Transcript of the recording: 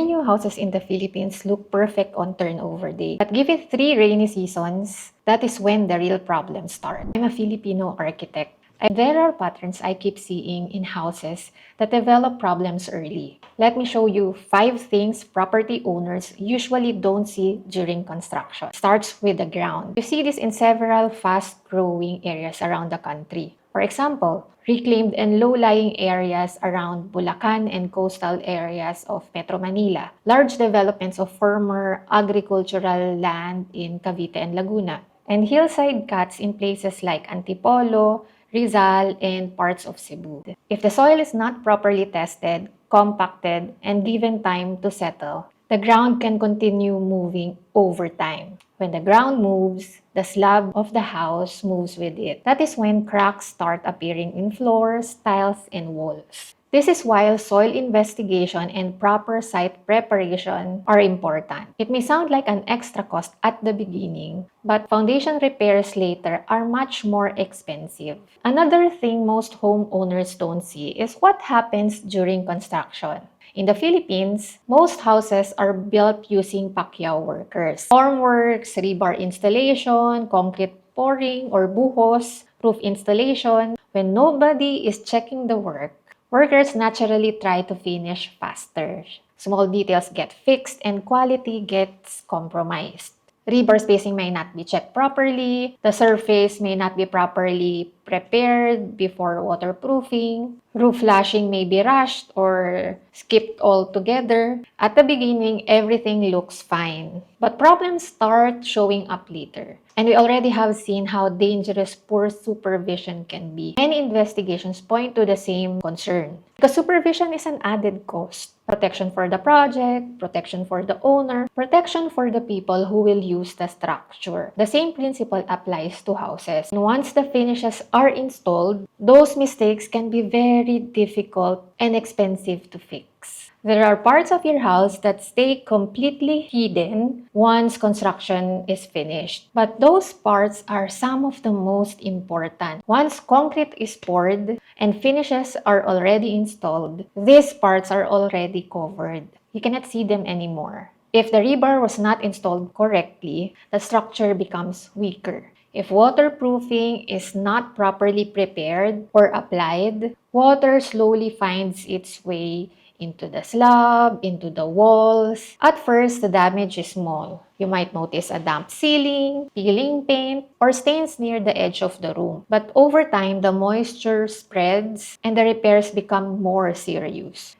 Many new houses in the Philippines look perfect on turnover day. But give it 3 rainy seasons, that is when the real problems start. I'm a Filipino architect. There are patterns I keep seeing in houses that develop problems early. Let me show you 5 things property owners usually don't see during construction. Starts with the ground. You see this in several fast-growing areas around the country. For example, reclaimed and low-lying areas around Bulacan and coastal areas of Metro Manila. Large developments of former agricultural land in Cavite and Laguna. And hillside cuts in places like Antipolo, Rizal, and parts of Cebu. If the soil is not properly tested, compacted, and given time to settle, the ground can continue moving over time. When the ground moves, the slab of the house moves with it. That is when cracks start appearing in floors, tiles, and walls. This is why soil investigation and proper site preparation are important. It may sound like an extra cost at the beginning, but foundation repairs later are much more expensive. Another thing most homeowners don't see is what happens during construction. In the Philippines, most houses are built using Pacquiao workers. Formworks, rebar installation, concrete pouring or buhos, roof installation. When nobody is checking the work, workers naturally try to finish faster. Small details get fixed and quality gets compromised. Rebar spacing may not be checked properly. The surface may not be properly prepared before waterproofing. Roof flashing may be rushed or skipped altogether. At the beginning, everything looks fine. But problems start showing up later. And we already have seen how dangerous poor supervision can be. Many investigations point to the same concern. Because supervision is an added cost. Protection for the project, protection for the owner, protection for the people who will use the structure. The same principle applies to houses. And once the finishes are installed, those mistakes can be very difficult and expensive to fix. There are parts of your house that stay completely hidden once construction is finished. But those parts are some of the most important. Once concrete is poured and finishes are already installed, these parts are already covered. You cannot see them anymore. If the rebar was not installed correctly, the structure becomes weaker. If waterproofing is not properly prepared or applied, water slowly finds its way into the slab, into the walls. At first, the damage is small. You might notice a damp ceiling, peeling paint, or stains near the edge of the room. But over time, the moisture spreads and the repairs become more serious.